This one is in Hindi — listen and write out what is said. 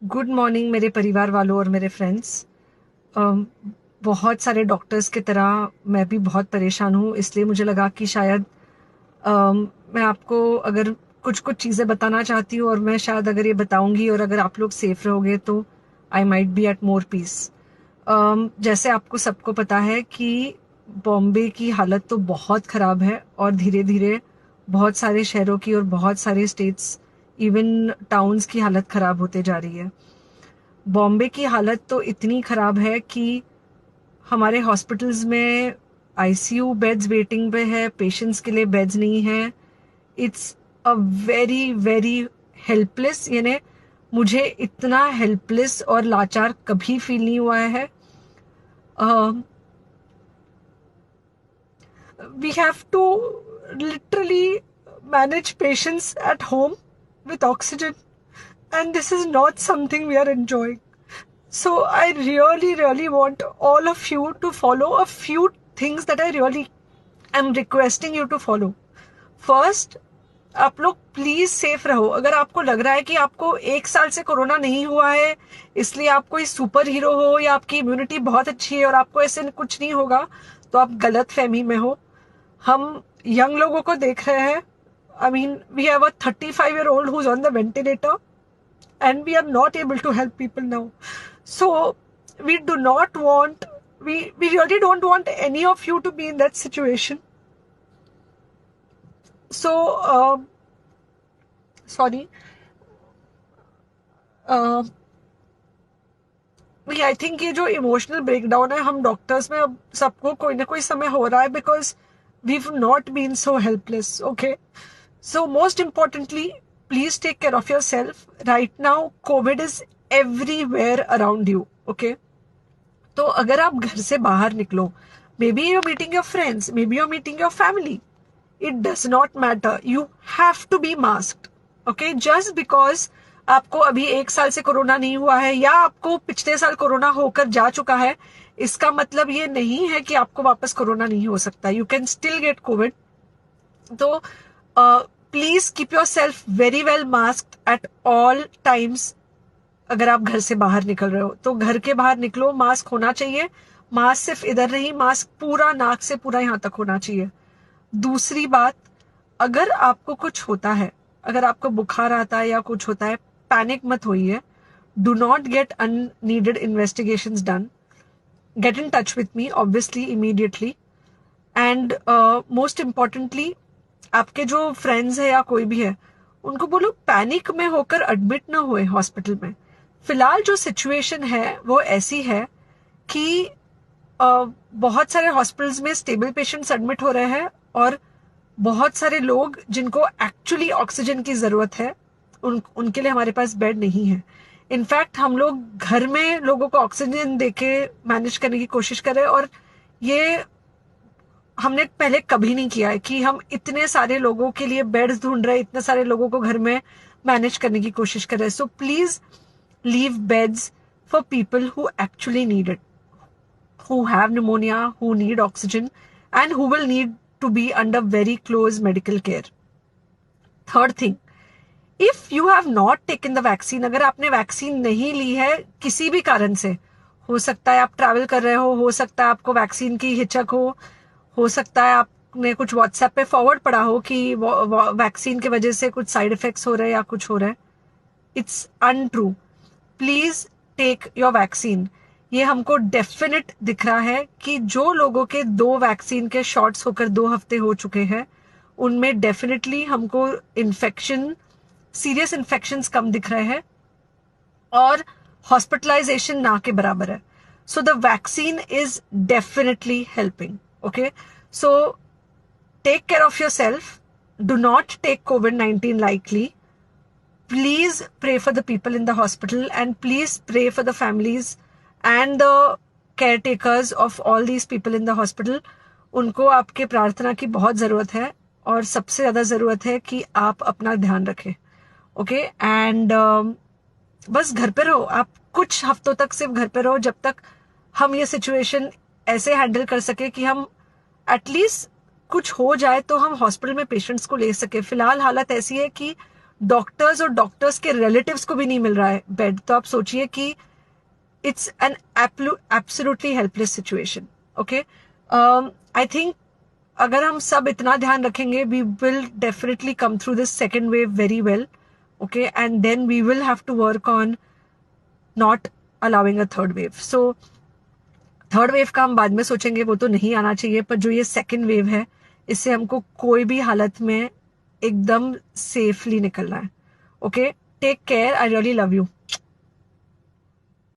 गुड मॉर्निंग मेरे परिवार वालों और मेरे फ्रेंड्स। बहुत सारे डॉक्टर्स की तरह मैं भी बहुत परेशान हूँ, इसलिए मुझे लगा कि शायद मैं आपको अगर कुछ कुछ चीज़ें बताना चाहती हूँ, और मैं शायद अगर ये बताऊंगी और अगर आप लोग सेफ रहोगे तो I might be at more peace. जैसे आपको सबको पता है कि बॉम्बे की हालत तो बहुत ख़राब है, और धीरे धीरे बहुत सारे शहरों की और बहुत सारे स्टेट्स, इवन टाउन्स की हालत ख़राब होते जा रही है। बॉम्बे की हालत तो इतनी ख़राब है कि हमारे हॉस्पिटल्स में आईसीयू बेड्स वेटिंग पे है, पेशेंट्स के लिए बेड्स नहीं है। It's a very very helpless, यानी मुझे इतना हेल्पलेस और लाचार कभी फील नहीं हुआ है। We have to literally manage patients at home with oxygen, and this is not something we are enjoying. So I really, really want all of you to follow a few things that I really am requesting you to follow. First, आप लोग प्लीज सेफ रहो। अगर आपको लग रहा है कि आपको 1 साल से कोरोना नहीं हुआ है, इसलिए आप कोई सुपर हीरो हो या आपकी इम्यूनिटी बहुत अच्छी है और आपको ऐसे कुछ नहीं होगा, तो आप गलत फहमी में हो। हम यंग लोगों को देख रहे हैं। I mean, we have a 35-year-old who's on the ventilator, and we are not able to help people now. So we do not want, we really don't want any of you to be in that situation. So sorry, I think ये जो इमोशनल ब्रेकडाउन है, हम डॉक्टर्स में अब सबको कोई ना कोई समय हो रहा है, because we not been so helpless. Okay, so most importantly, please take care of yourself. Right now COVID is everywhere around you. Okay, तो अगर आप घर से बाहर निकलो, maybe you're meeting your friends, maybe you're meeting your family, it does not matter, you have to be masked. Okay, just because आपको अभी 1 साल से कोरोना नहीं हुआ है या आपको पिछले साल कोरोना होकर जा चुका है, इसका मतलब ये नहीं है कि आपको वापस कोरोना नहीं हो सकता। You can still get covid. तो please keep yourself very well masked at all times. अगर आप घर से बाहर निकल रहे हो तो घर के बाहर निकलो, मास्क होना चाहिए। मास्क सिर्फ इधर नहीं, मास्क पूरा नाक से पूरा यहाँ तक होना चाहिए। दूसरी बात, अगर आपको कुछ होता है, अगर आपको बुखार आता है या कुछ होता है, पैनिक मत होइए। Do not get unneeded investigations done. Get in touch with me obviously immediately. And most importantly, आपके जो फ्रेंड्स है या कोई भी है, उनको बोलो पैनिक में होकर एडमिट ना हुए हॉस्पिटल में। फिलहाल जो सिचुएशन है वो ऐसी है कि बहुत सारे हॉस्पिटल्स में स्टेबल पेशेंट्स एडमिट हो रहे हैं, और बहुत सारे लोग जिनको एक्चुअली ऑक्सीजन की जरूरत है, उनके लिए हमारे पास बेड नहीं है। इनफैक्ट हम लोग घर में लोगों को ऑक्सीजन देके मैनेज करने की कोशिश कर रहे हैं, और ये हमने पहले कभी नहीं किया है कि हम इतने सारे लोगों के लिए बेड्स ढूंढ रहे हैं, इतने सारे लोगों को घर में मैनेज करने की कोशिश कर रहे हैं। So please leave beds for people who actually need it, who have pneumonia, who need oxygen, and who will need to be under very close medical care. Third thing, if you have not taken the vaccine, अगर आपने वैक्सीन नहीं ली है किसी भी कारण से, हो सकता है आप ट्रैवल कर रहे हो सकता है आपको वैक्सीन की हिचक हो सकता है आपने कुछ व्हाट्सएप पे फॉरवर्ड पढ़ा हो कि वैक्सीन की वजह से कुछ साइड इफेक्ट्स हो रहे हैं या कुछ हो रहा है। It's untrue. Please take your vaccine. ये हमको डेफिनेट दिख रहा है कि जो लोगों के 2 वैक्सीन के शॉट्स होकर 2 हफ्ते हो चुके हैं, उनमें डेफिनेटली हमको इन्फेक्शन, सीरियस इन्फेक्शंस कम दिख रहे हैं, और हॉस्पिटलाइजेशन ना के बराबर है। So the vaccine is definitely helping. Okay, so take care of yourself. Do not take COVID-19 lightly. Please pray for the people in the hospital, and please pray for the families and the caretakers of all these people in the hospital. उनको आपके प्रार्थना की बहुत ज़रूरत है, और सबसे ज़्यादा ज़रूरत है कि आप अपना ध्यान रखें। ओके, एंड बस घर पे रहो। आप कुछ हफ्तों तक सिर्फ घर पे रहो, जब तक हम ये सिचुएशन ऐसे हैंडल कर सके कि हम एटलीस्ट कुछ हो जाए तो हम हॉस्पिटल में पेशेंट्स को ले सके। फिलहाल हालत ऐसी है कि डॉक्टर्स और डॉक्टर्स के रिलेटिव्स को भी नहीं मिल रहा है बेड, तो आप सोचिए कि it's an absolutely helpless situation. Okay, I think अगर हम सब इतना ध्यान रखेंगे, we will definitely come through this second wave very well. Okay, and then we will have to work on not allowing a third wave. So third wave का हम बाद में सोचेंगे, वो तो नहीं आना चाहिए, पर जो ये सेकेंड वेव है, इससे हमको कोई भी हालत में एकदम सेफली निकलना है. Okay, take care, I really love you.